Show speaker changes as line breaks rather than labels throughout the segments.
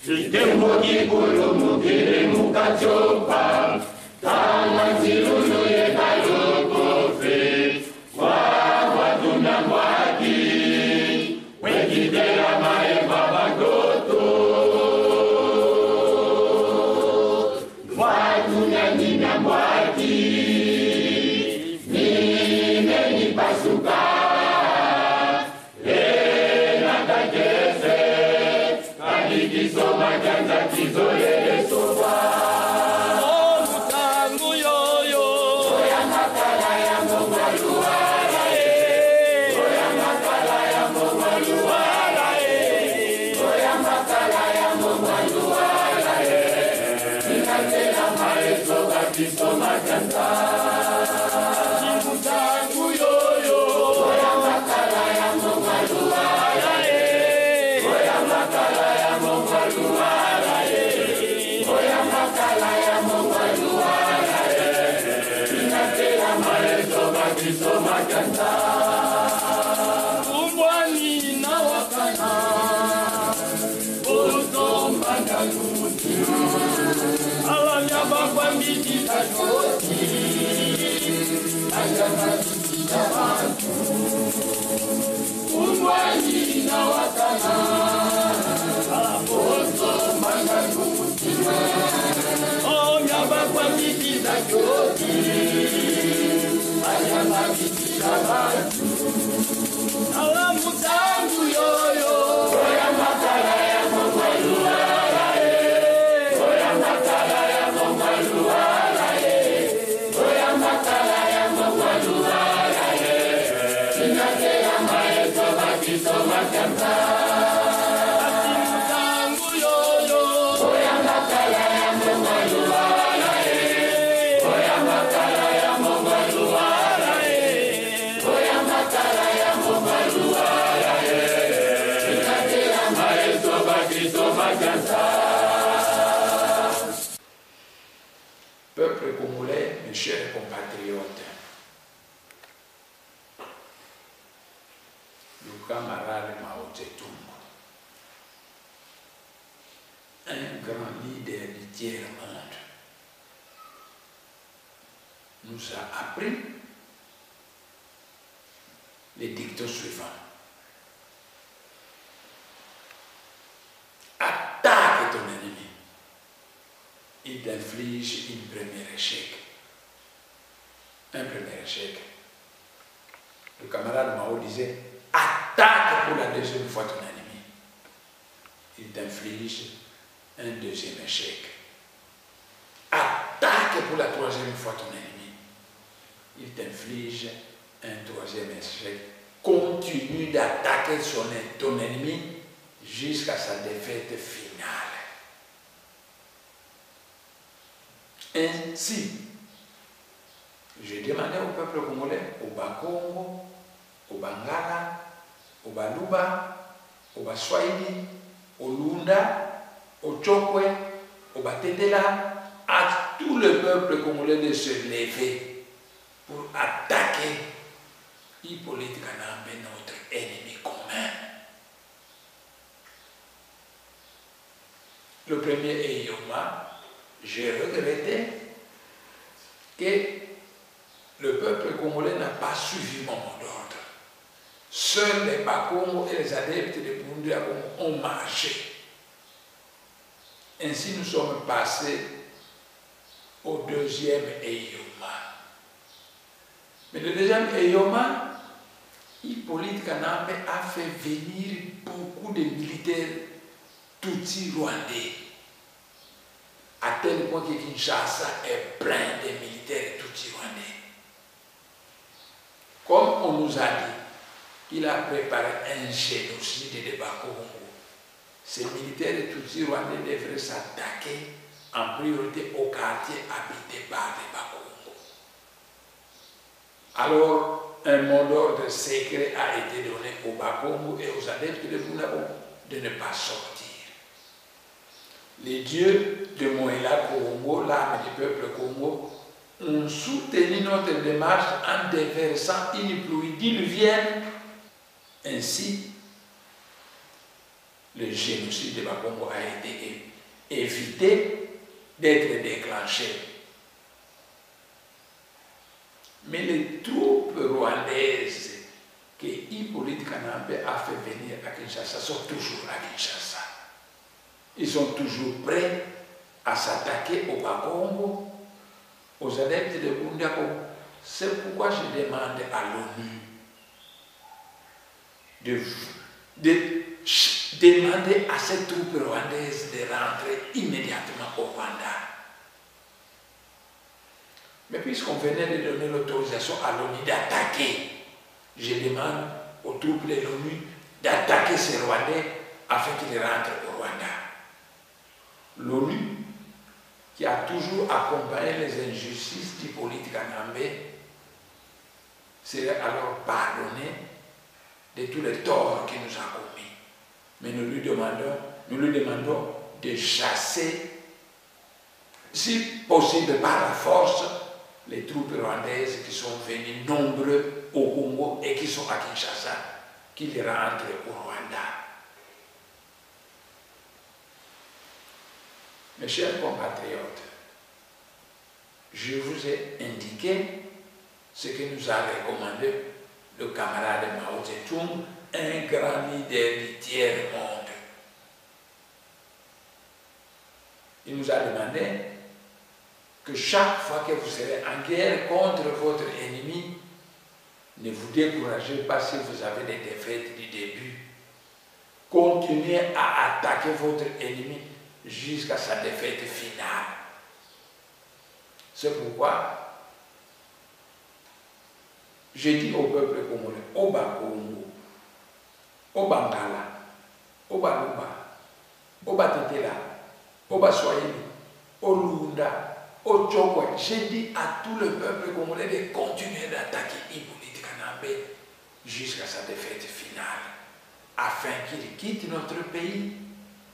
Chitemo kikulu mukiri mukachopa Kama zilulu ye kayokofe Wawatuna mwaki Wekidera mae babagoto Watuna nina mwaki Nime nipasuka Kisoma kanza kizoye soba Mutangu yoyo Oya makala ya mongwaluara Oya makala ya mongwaluara Oya makala ya mongwaluara Inatela maesoba kisoma kanza Mutangu yoyo Oya makala ya mongwaluara Oya makala ya mongwaluara Oya makala ya mongwaluara Inatela maesoba kisoma kanza Umbwani na wakana Otombanga kuti Alanyaba kwa miti kajoti Anyama miti kabantu Umbwani na wakana Otombanga kuti Onyaba kwa miti kajoti Anyama miti kabantu Alamu tangu yoyo Oya makala ya mongwaluara Oya makala ya mongwaluara Oya makala ya mongwaluara Inatela maesoba kisoma kanza Asimu tangu yoyo Oya makala ya mongwaluara Oya makala ya mongwaluara Oya makala ya mongwaluara Inatela maesoba kisoma kanza
Peuple congolais, mes chers compatriotes, le camarade Mao Tse-tung, un grand leader du tiers-monde, nous a appris les dictats suivants. Attaque ton ennemi. Il t'inflige un premier échec. Un premier échec. Le camarade Mao disait, attaque pour la deuxième fois ton ennemi. Il t'inflige un deuxième échec. Attaque pour la troisième fois ton ennemi. Il t'inflige un troisième échec. Continue d'attaquer ton ennemi jusqu'à sa défaite finale. Ainsi, j'ai demandé au peuple congolais, au Bakongo, au Bangala, au Baluba, au Baswahili, au Lunda, au Chokwe, au Batendela, à tout le peuple congolais de se lever pour attaquer Hippolyte Kanambe, notre ennemi commun. Le premier est Yoma. J'ai regretté que le peuple congolais n'a pas suivi mon mot d'ordre. Seuls les Bakongo et les adeptes de Burundi ont marché. Ainsi, nous sommes passés au deuxième Eyoma. Mais le deuxième Eyoma, Hippolyte Kanambe a fait venir beaucoup de militaires Tutsi rwandais. À tel point que Kinshasa est plein de militaires Tutsi rwandais. Comme on nous a dit qu'il a préparé un génocide de Bakongo, ces militaires Tutsi rwandais devraient s'attaquer en priorité au quartier habité par les Bakongo. Alors, un mot d'ordre secret a été donné aux Bakongo et aux adeptes de Bunabo de ne pas sortir. Les dieux de Moïla Congo, l'âme du peuple Congo, ont soutenu notre démarche en déversant une pluie diluvienne. Ainsi, le génocide de Bakongo a été évité d'être déclenché. Mais les troupes rwandaises que Hippolyte Kanambe a fait venir à Kinshasa sont toujours à Kinshasa. Ils sont toujours prêts à s'attaquer au Bakongo, aux adeptes de Bundiako. C'est pourquoi je demande à l'ONU de demander à ces troupes rwandaises de rentrer immédiatement au Rwanda. Mais puisqu'on venait de donner l'autorisation à l'ONU d'attaquer, je demande aux troupes de l'ONU d'attaquer ces Rwandais afin qu'ils rentrent au Rwanda. L'ONU, qui a toujours accompagné les injustices d'Hippolyte Kanambe, serait alors pardonné de tous les torts qu'il nous a commis. Mais nous lui demandons de chasser, si possible par la force, les troupes rwandaises qui sont venues nombreux au Congo et qui sont à Kinshasa, qu'ils rentrent au Rwanda. Mes chers compatriotes, je vous ai indiqué ce que nous a recommandé le camarade Mao Tse-tung, un grand leader du tiers-monde. Il nous a demandé que chaque fois que vous serez en guerre contre votre ennemi, ne vous découragez pas si vous avez des défaites du début. Continuez à attaquer votre ennemi jusqu'à sa défaite finale. C'est pourquoi j'ai dit au peuple congolais, au Bakongo, au Bangala, au Baluba, au Batetela, au Baswahili, au Lunda, au Tchokwe, j'ai dit à tout le peuple congolais de continuer d'attaquer Hippolyte Kanambe jusqu'à sa défaite finale, afin qu'il quitte notre pays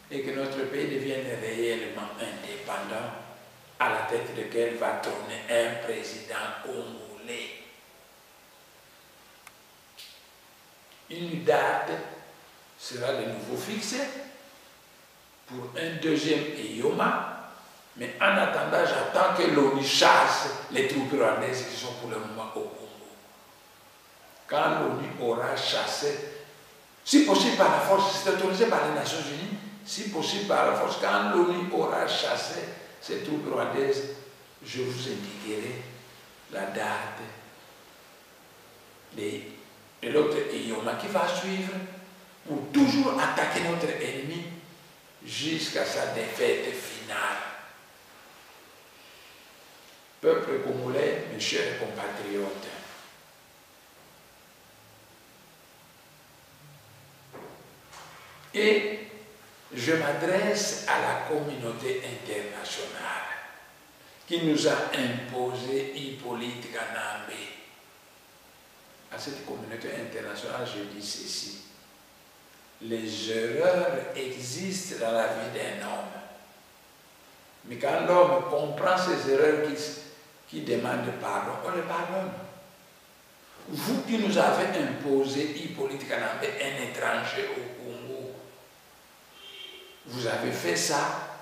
et que notre pays devienne réellement indépendant, à la tête duquel va trôner un président congolais. Une date sera de nouveau fixée pour un deuxième Eyoma, mais en attendant, j'attends que l'ONU chasse les troupes rwandaises qui sont pour le moment au Congo. Quand l'ONU aura chassé, si possible par la force, c'est autorisé par les Nations Unies, si possible par la force, quand l'ONU aura chassé ces troupes rwandaises, je vous indiquerai la date de l'autre Eyoma qui va suivre pour toujours attaquer notre ennemi jusqu'à sa défaite finale. Peuple congolais, mes chers compatriotes, et je m'adresse à la communauté internationale qui nous a imposé Hippolyte Kanambe. À cette communauté internationale, je dis ceci. Les erreurs existent dans la vie d'un homme. Mais quand l'homme comprend ces erreurs qui demandent pardon, on les pardonne. Vous qui nous avez imposé Hippolyte Kanambe, un étranger au Congo, vous avez fait ça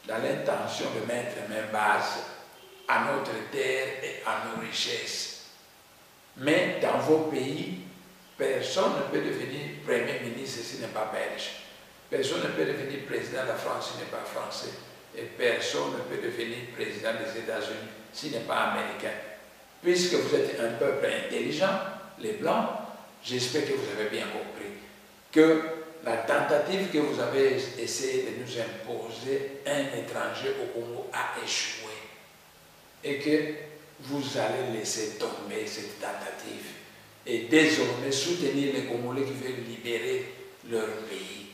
dans l'intention de mettre main basse à notre terre et à nos richesses. Mais dans vos pays, personne ne peut devenir Premier ministre s'il n'est pas belge. Personne ne peut devenir président de la France s'il n'est pas français. Et personne ne peut devenir président des États-Unis s'il n'est pas américain. Puisque vous êtes un peuple intelligent, les Blancs, j'espère que vous avez bien compris que la tentative que vous avez essayé de nous imposer un étranger au Congo a échoué. Et que vous allez laisser tomber cette tentative et désormais soutenir les Congolais qui veulent libérer leur pays.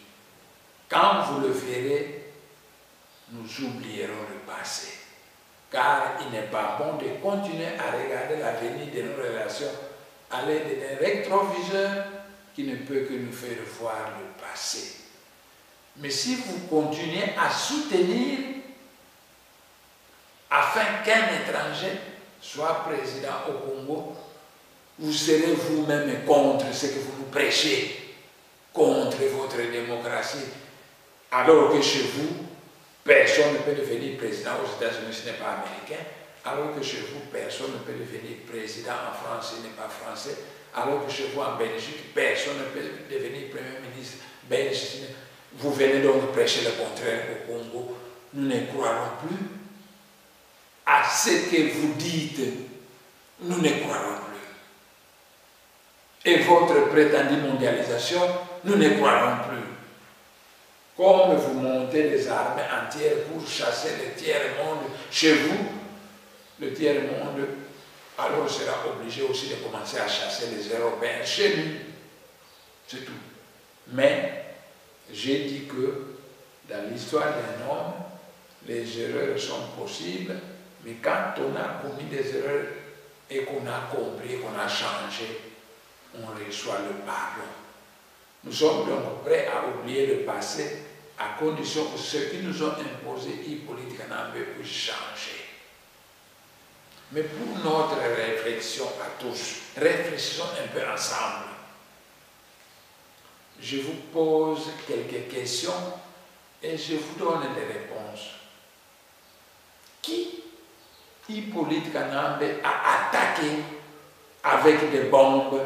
Quand vous le verrez, nous oublierons le passé. Car il n'est pas bon de continuer à regarder l'avenir de nos relations à l'aide d'un rétroviseur qui ne peut que nous faire voir le passé. Mais si vous continuez à soutenir afin qu'un étranger soit président au Congo, vous serez vous-même contre ce que vous nous prêchez. contre votre démocratie, alors que chez vous, personne ne peut devenir président aux États-Unis, ce n'est pas américain, alors que chez vous, personne ne peut devenir président en France, ce n'est pas français, alors que chez vous, en Belgique, personne ne peut devenir premier ministre belge. Vous venez donc prêcher le contraire au Congo. Nous ne croirons plus à ce que vous dites. Nous ne croirons plus. Et votre prétendue mondialisation, nous ne croirons plus. Comme vous montez des armées entières pour chasser le tiers-monde chez vous, le tiers-monde alors sera obligé aussi de commencer à chasser les Européens chez nous. C'est tout. Mais j'ai dit que dans l'histoire d'un homme, les erreurs sont possibles, mais quand on a commis des erreurs et qu'on a compris, qu'on a changé, on reçoit le pardon. Nous sommes donc prêts à oublier le passé à condition que ceux qui nous ont imposé Hippolyte Kanambe puissent changer. Mais pour notre réflexion à tous, réfléchissons un peu ensemble. Je vous pose quelques questions et je vous donne des réponses. Qui Hippolyte Kanambe a attaqué avec des bombes?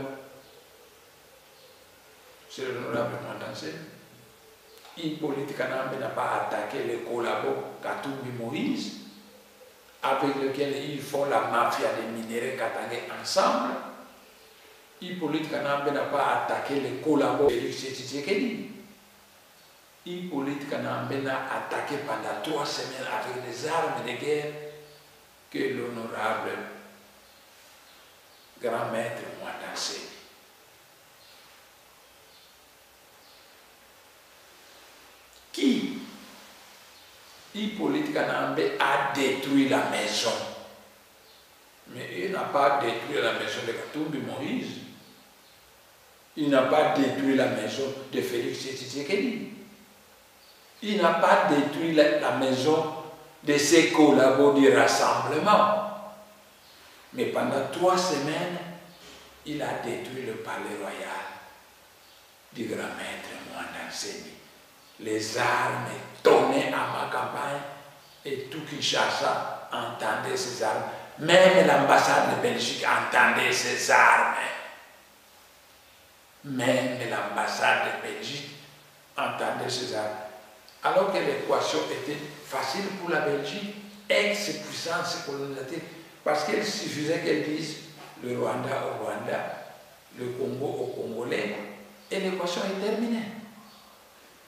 C'est l'honorable Mwandansé. Hippolyte Kanambe n'a pas attaqué les collabos Katumbi Moïse, avec lesquels ils font la mafia des minéraux katangais ensemble. Hippolyte Kanambe n'a pas attaqué les collabos de Félix Tshisekedi. Hippolyte Kanambe n'a attaqué pendant 3 semaines avec des armes de guerre que l'honorable grand maître Mwandansé. Qui Hippolyte Kanambe a détruit la maison. Mais il n'a pas détruit la maison de Katumbi Moïse. Il n'a pas détruit la maison de Félix Tshisekedi. Il n'a pas détruit la maison de ses collabos du rassemblement. Mais pendant 3 semaines, il a détruit le palais royal du grand maître Mwandansé. Les armes tonnaient à ma campagne et tout Kinshasa entendait ces armes. Même l'ambassade de Belgique entendait ces armes. Même l'ambassade de Belgique entendait ces armes. Alors que l'équation était facile pour la Belgique, ex-puissance colonisatrice, parce qu'il suffisait qu'elle dise le Rwanda au Rwanda, le Congo au Congolais, et l'équation est terminée.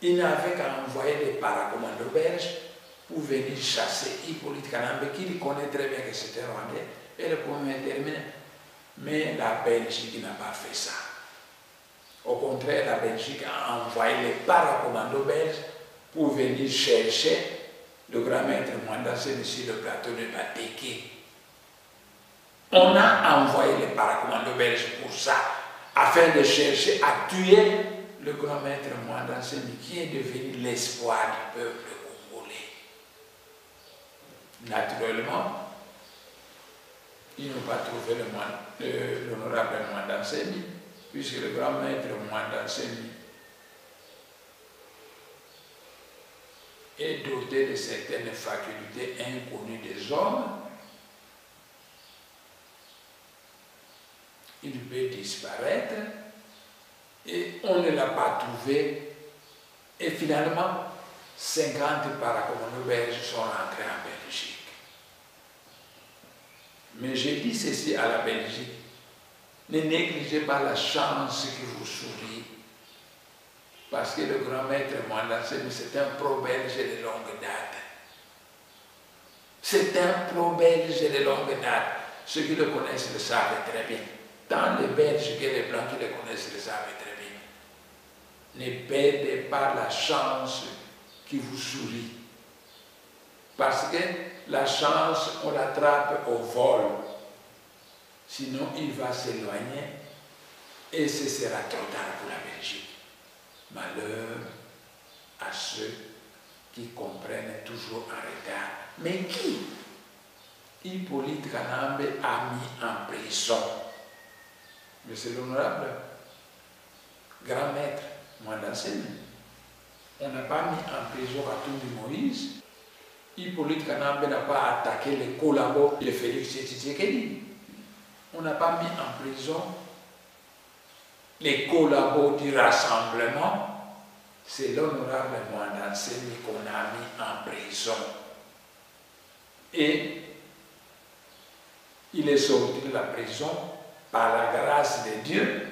Il n'avait qu'à envoyer des paracommandos belges pour venir chasser Hippolyte Kanambe, qui connaît très bien que c'était Rwandais, et le problème est terminé. Mais la Belgique n'a pas fait ça. Au contraire, la Belgique a envoyé les paracommandos belges pour venir chercher le grand maître Mwandansé sur le plateau de Bateke. On a envoyé les paracommandos belges pour ça, afin de chercher à tuer le grand maître Mwandansé, qui est devenu l'espoir du peuple congolais. Naturellement, ils n'ont pas trouvé l'honorable Mwandansé, puisque le grand maître Mwandansé est doté de certaines facultés inconnues des hommes. Il peut disparaître et on ne l'a pas trouvé. Et finalement, 50 paracommandos belges sont rentrés en Belgique. Mais j'ai dit ceci à la Belgique: ne négligez pas la chance qui vous sourit. Parce que le grand maître Mwandansé, c'est un pro-belge de longue date. C'est un pro-belge de longue date. Ceux qui le connaissent le savent très bien. Tant les Belges que les Blancs qui le connaissent le savent très bien. Ne perdez pas la chance qui vous sourit. Parce que la chance, on l'attrape au vol. Sinon, il va s'éloigner et ce sera trop tard pour la Belgique. Malheur à ceux qui comprennent toujours en retard. Mais qui Hippolyte Kanambe a mis en prison? Mais c'est l'honorable grand maître Mwandansemi. On n'a pas mis en prison Katumbi Moïse. Hippolyte Kanambe n'a pas attaqué les collaborateurs de Félix Tshisekedi. On n'a pas mis en prison les collaborateurs du rassemblement. C'est l'honorable Mwandansemi qu'on a mis en prison. Et il est sorti de la prison par la grâce de Dieu.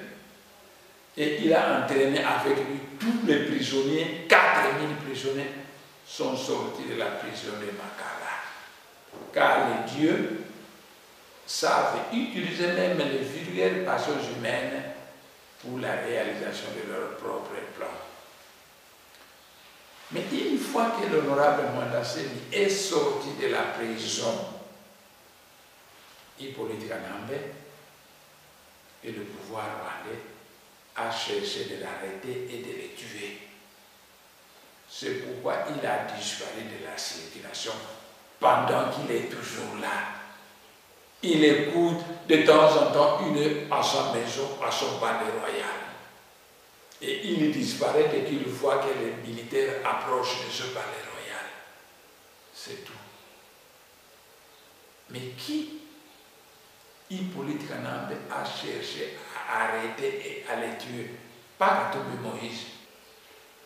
Et il a entraîné avec lui tous les prisonniers, 4000 prisonniers sont sortis de la prison de Makala. Car les dieux savent utiliser même les vulgaires passions humaines pour la réalisation de leurs propres plans. Mais une fois que l'honorable Mwandansemi est sorti de la prison, Hippolyte Kanambe et le pouvoir rwandais a cherché de l'arrêter et de le tuer. C'est pourquoi il a disparu de la circulation pendant qu'il est toujours là. Il écoute de temps en temps une heure à sa maison, à son palais royal. Et il disparaît dès qu'il voit que les militaires approchent de ce palais royal. C'est tout. Mais qui Hippolyte Kanambe a cherché à arrêter et à les tuer? Pas Katumbi Moïse.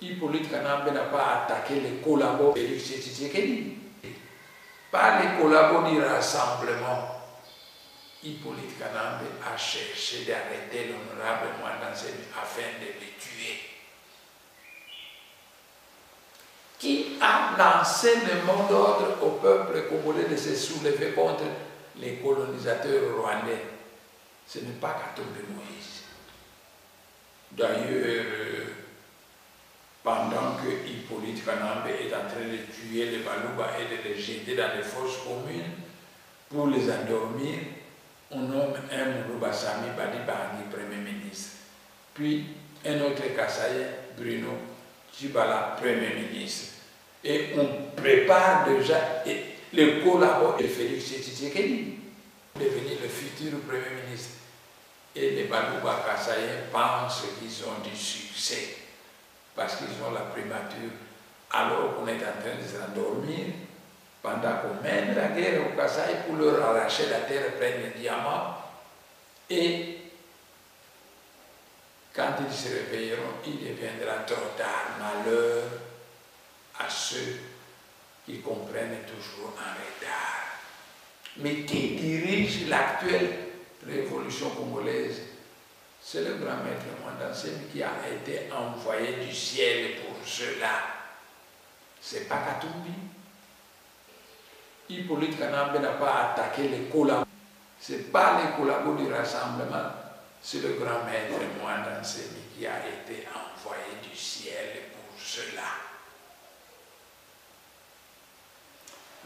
Hippolyte Kanambe n'a pas attaqué les collaborateurs de Félix Tshisekedi. Pas les collaborateurs du rassemblement. Hippolyte Kanambe a cherché d'arrêter l'honorable Mwandansemi afin de le tuer. Qui a lancé le mot d'ordre au peuple congolais de se soulever contre les colonisateurs rwandais? Ce n'est pas Katumbi Moïse. D'ailleurs, pendant que Hippolyte Kanambe est en train de tuer les Baluba et de les jeter dans les fosses communes pour les endormir, on nomme un Moulouba Sami Badi Bangi Premier ministre, puis un autre Kassaye, Bruno Tshibala Premier ministre. Et on prépare déjà le collaborateur de Félix Tshisekedi pour devenir le futur Premier ministre. Et les Baluba Kassaye pensent qu'ils ont du succès parce qu'ils ont la primature alors qu'on est en train de s'endormir. Pendant qu'on mène la guerre au Kasaï pour leur arracher la terre pleine de diamants. Et quand ils se réveilleront, il deviendra trop tard. Malheur à ceux qui comprennent toujours en retard. Mais qui dirige l'actuelle révolution congolaise? C'est le grand maître Mwandansemi qui a été envoyé du ciel pour cela. C'est pas Katumbi. Hippolyte Kanambe n'a pas attaqué les collaborateurs. Ce n'est pas les collaborateurs du rassemblement, c'est le grand maître Mwandansemi qui a été envoyé du ciel pour cela.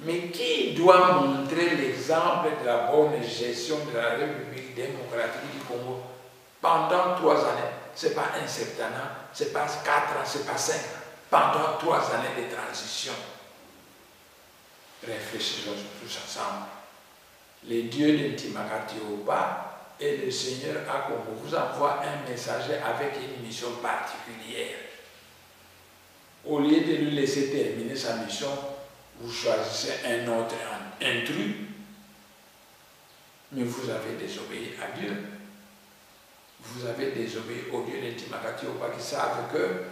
Mais qui doit montrer l'exemple de la bonne gestion de la République démocratique du Congo pendant 3 années? Ce n'est pas un septennat, ce n'est pas 4 ans, ce n'est pas 5 ans. Pendant 3 années de transition. Réfléchissons tous ensemble. Les dieux de Ntimakatioba et le Seigneur Akongo vous envoient un messager avec une mission particulière. Au lieu de lui laisser terminer sa mission, vous choisissez un autre intrus, mais vous avez désobéi à Dieu. Vous avez désobéi aux dieux de Ntimakatioba qui savent que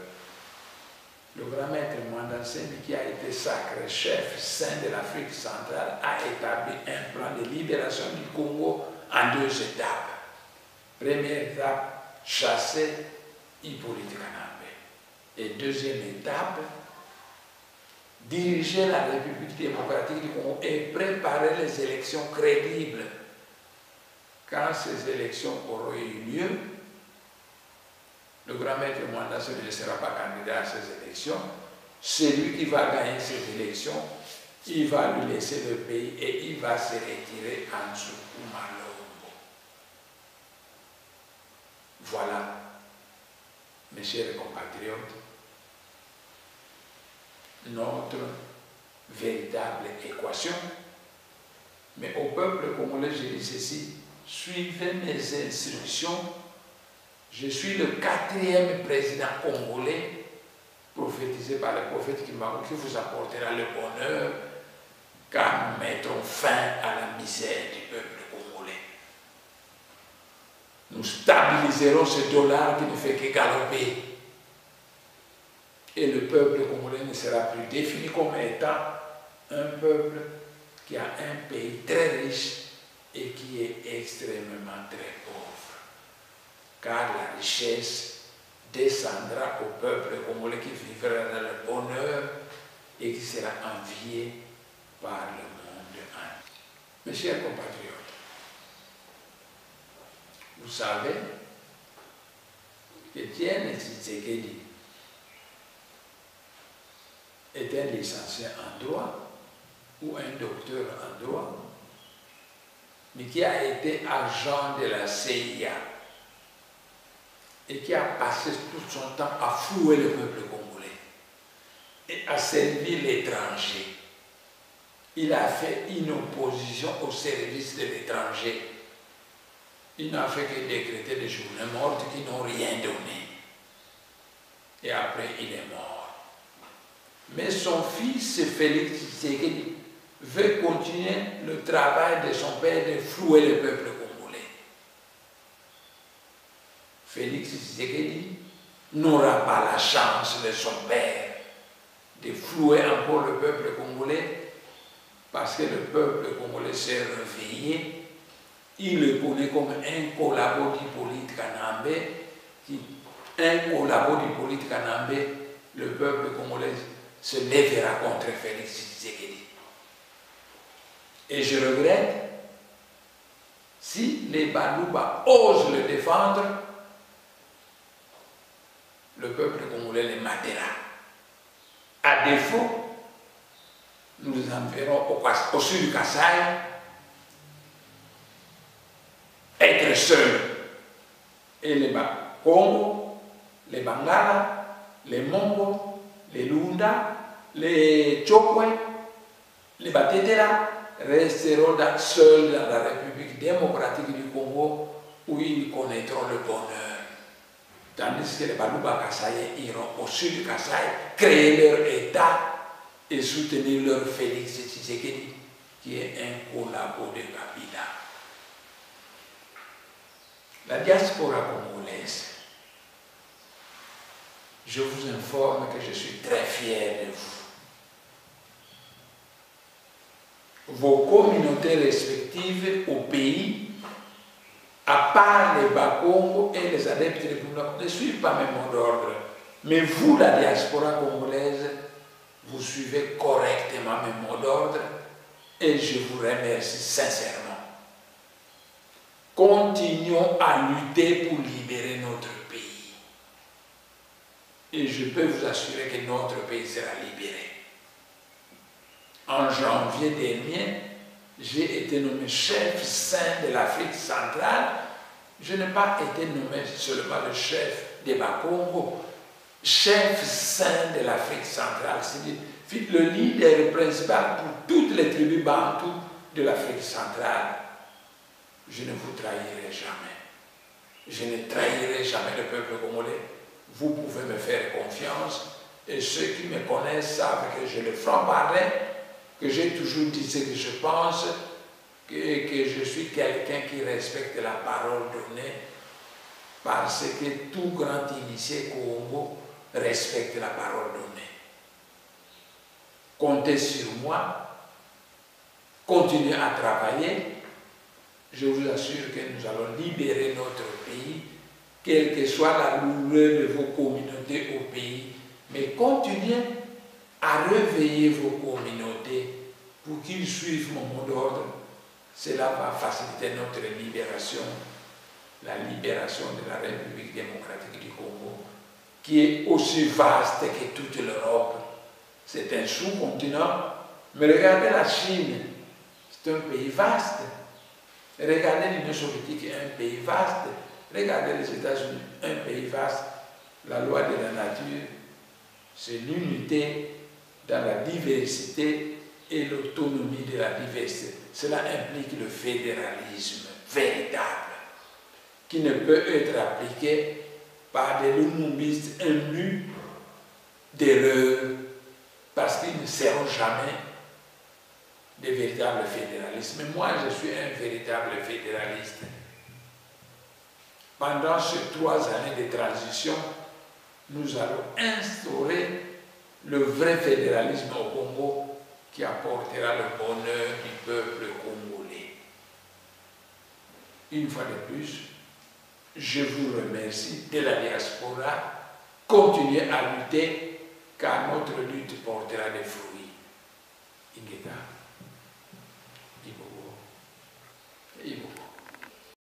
le grand maître Mwandansemi, qui a été sacré chef saint de l'Afrique centrale, a établi un plan de libération du Congo en 2 étapes. Première étape, chasser Hippolyte Kanambe. Et deuxième étape, diriger la République démocratique du Congo et préparer les élections crédibles. Quand ces élections auront eu lieu, le grand maître Mwandansemi ne sera pas candidat à ces élections. C'est lui qui va gagner ces élections. Il va lui laisser le pays et il va se retirer en Malombo. Voilà, mes chers compatriotes, notre véritable équation. Mais au peuple congolais, je dis ceci: suivez mes instructions. Je suis le 4e président congolais prophétisé par le prophète Kimbangu qui vous apportera le bonheur car nous mettrons fin à la misère du peuple congolais. Nous stabiliserons ce dollar qui ne fait que galoper. Et le peuple congolais ne sera plus défini comme étant un peuple qui a un pays très riche et qui est extrêmement très pauvre. Car la richesse descendra au peuple congolais qui vivra dans le bonheur et qui sera envié par le monde entier. Mes chers compatriotes, vous savez qu'Étienne Tshisekedi est un licencié en droit ou un docteur en droit, mais qui a été agent de la CIA et qui a passé tout son temps à flouer le peuple congolais et à servir l'étranger. Il a fait une opposition au service de l'étranger. Il n'a fait que décréter des journées mortes qui n'ont rien donné. Et après, il est mort. Mais son fils, Félix Tshisekedi, veut continuer le travail de son père de flouer le peuple congolais. Félix Tshisekedi n'aura pas la chance de son père de flouer encore le peuple congolais parce que le peuple congolais s'est réveillé. Il le connaît comme un collabo d'Hippolyte Kanambe. Un collabo d'Hippolyte Kanambe, le peuple congolais se lèvera contre Félix Tshisekedi. Et je regrette si les Balouba osent le défendre, le peuple congolais les matera. À défaut, nous les enverrons au sud du Kasaï être seuls. Et les Congo, les Bangala, les Mongo, les Lunda, les Chokwe, les Batetera resteront seuls dans la République démocratique du Congo où ils connaîtront le bonheur. Tandis que les Balouba Kasaïens iront au sud du Kasaï créer leur État et soutenir leur Félix Tshisekedi qui est un collabo de Kabila. La diaspora congolaise, je vous informe que je suis très fier de vous. Vos communautés respectives au pays, à part les Bakongo et les adeptes de Bunda, ne suivent pas mes mots d'ordre. Mais vous, la diaspora congolaise, vous suivez correctement mes mots d'ordre et je vous remercie sincèrement. Continuons à lutter pour libérer notre pays. Et je peux vous assurer que notre pays sera libéré. En janvier dernier, j'ai été nommé chef saint de l'Afrique centrale. Je n'ai pas été nommé seulement le chef des Bakongo, chef saint de l'Afrique centrale, c'est-à-dire le leader principal pour toutes les tribus bantoues de l'Afrique centrale. Je ne vous trahirai jamais. Je ne trahirai jamais le peuple congolais. Vous pouvez me faire confiance et ceux qui me connaissent savent que je le franc-parler, que j'ai toujours dit ce que je pense, que je suis quelqu'un qui respecte la parole donnée parce que tout grand initié Congo respecte la parole donnée. Comptez sur moi, continuez à travailler. Je vous assure que nous allons libérer notre pays, quelle que soit la douleur de vos communautés au pays. Mais continuez à réveiller vos communautés pour qu'ils suivent mon mot d'ordre. Cela va faciliter notre libération, la libération de la République démocratique du Congo, qui est aussi vaste que toute l'Europe. C'est un sous-continent. Mais regardez la Chine, c'est un pays vaste. Regardez l'Union soviétique, un pays vaste. Regardez les États-Unis, un pays vaste. La loi de la nature, c'est l'unité dans la diversité et l'autonomie de la diversité. Cela implique le fédéralisme véritable qui ne peut être appliqué par des lumumbistes imbus d'erreurs parce qu'ils ne seront jamais des véritables fédéralistes. Mais moi, je suis un véritable fédéraliste. Pendant ces 3 années de transition, nous allons instaurer le vrai fédéralisme au Congo qui apportera le bonheur du peuple congolais. Une fois de plus, je vous remercie de la diaspora. Continuez à lutter car notre lutte portera des fruits. Ingeta.